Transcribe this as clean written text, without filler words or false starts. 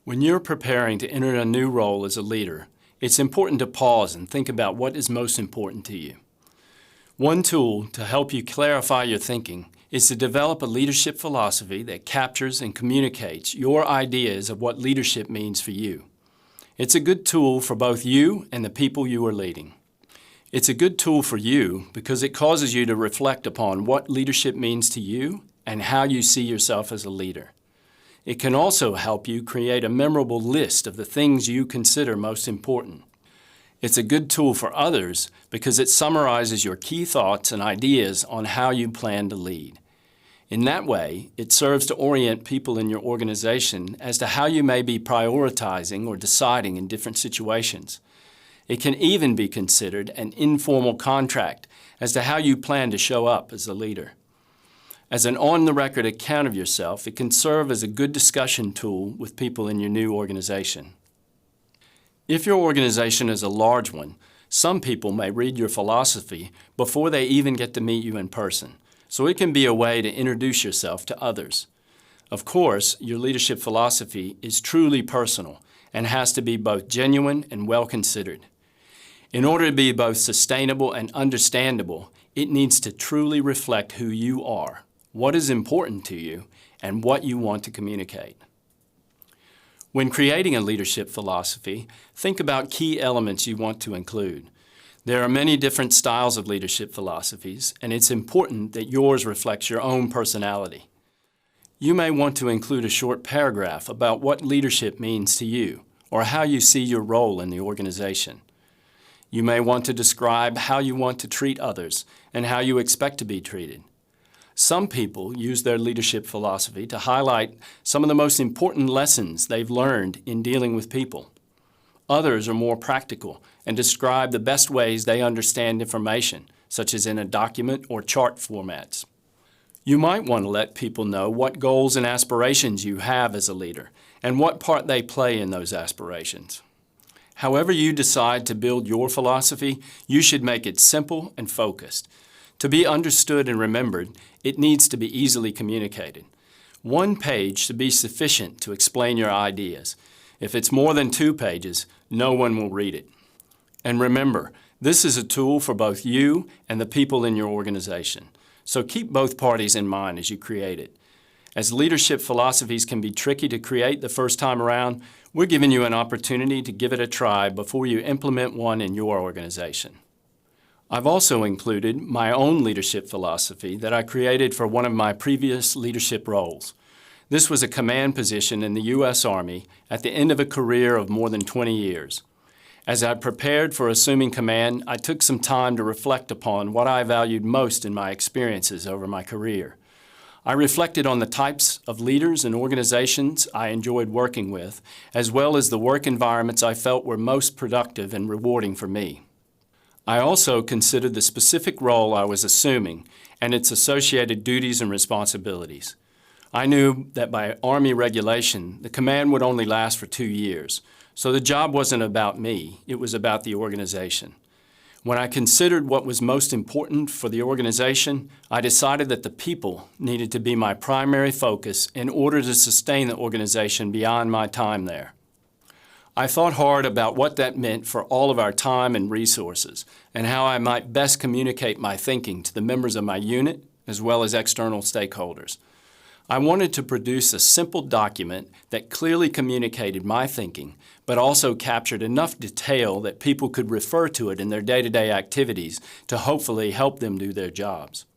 When you're preparing to enter a new role as a leader, it's important to pause and think about what is most important to you. One tool to help you clarify your thinking is to develop a leadership philosophy that captures and communicates your ideas of what leadership means for you. It's a good tool for both you and the people you are leading. It's a good tool for you because it causes you to reflect upon what leadership means to you and how you see yourself as a leader. It can also help you create a memorable list of the things you consider most important. It's a good tool for others because it summarizes your key thoughts and ideas on how you plan to lead. In that way, it serves to orient people in your organization as to how you may be prioritizing or deciding in different situations. It can even be considered an informal contract as to how you plan to show up as a leader. As an on-the-record account of yourself, it can serve as a good discussion tool with people in your new organization. If your organization is a large one, some people may read your philosophy before they even get to meet you in person, so it can be a way to introduce yourself to others. Of course, your leadership philosophy is truly personal and has to be both genuine and well-considered. In order to be both sustainable and understandable, it needs to truly reflect who you are, what is important to you, and what you want to communicate. When creating a leadership philosophy, think about key elements you want to include. There are many different styles of leadership philosophies, and it's important that yours reflects your own personality. You may want to include a short paragraph about what leadership means to you, or how you see your role in the organization. You may want to describe how you want to treat others and how you expect to be treated. Some people use their leadership philosophy to highlight some of the most important lessons they've learned in dealing with people. Others are more practical and describe the best ways they understand information, such as in a document or chart formats. You might want to let people know what goals and aspirations you have as a leader and what part they play in those aspirations. However you decide to build your philosophy, you should make it simple and focused. To be understood and remembered, it needs to be easily communicated. One page should be sufficient to explain your ideas. If it's more than 2 pages, no one will read it. And remember, this is a tool for both you and the people in your organization. So keep both parties in mind as you create it. As leadership philosophies can be tricky to create the first time around, we're giving you an opportunity to give it a try before you implement one in your organization. I've also included my own leadership philosophy that I created for one of my previous leadership roles. This was a command position in the U.S. Army at the end of a career of more than 20 years. As I prepared for assuming command, I took some time to reflect upon what I valued most in my experiences over my career. I reflected on the types of leaders and organizations I enjoyed working with, as well as the work environments I felt were most productive and rewarding for me. I also considered the specific role I was assuming and its associated duties and responsibilities. I knew that by Army regulation, the command would only last for 2 years, so the job wasn't about me, it was about the organization. When I considered what was most important for the organization, I decided that the people needed to be my primary focus in order to sustain the organization beyond my time there. I thought hard about what that meant for all of our time and resources, and how I might best communicate my thinking to the members of my unit, as well as external stakeholders. I wanted to produce a simple document that clearly communicated my thinking, but also captured enough detail that people could refer to it in their day-to-day activities to hopefully help them do their jobs.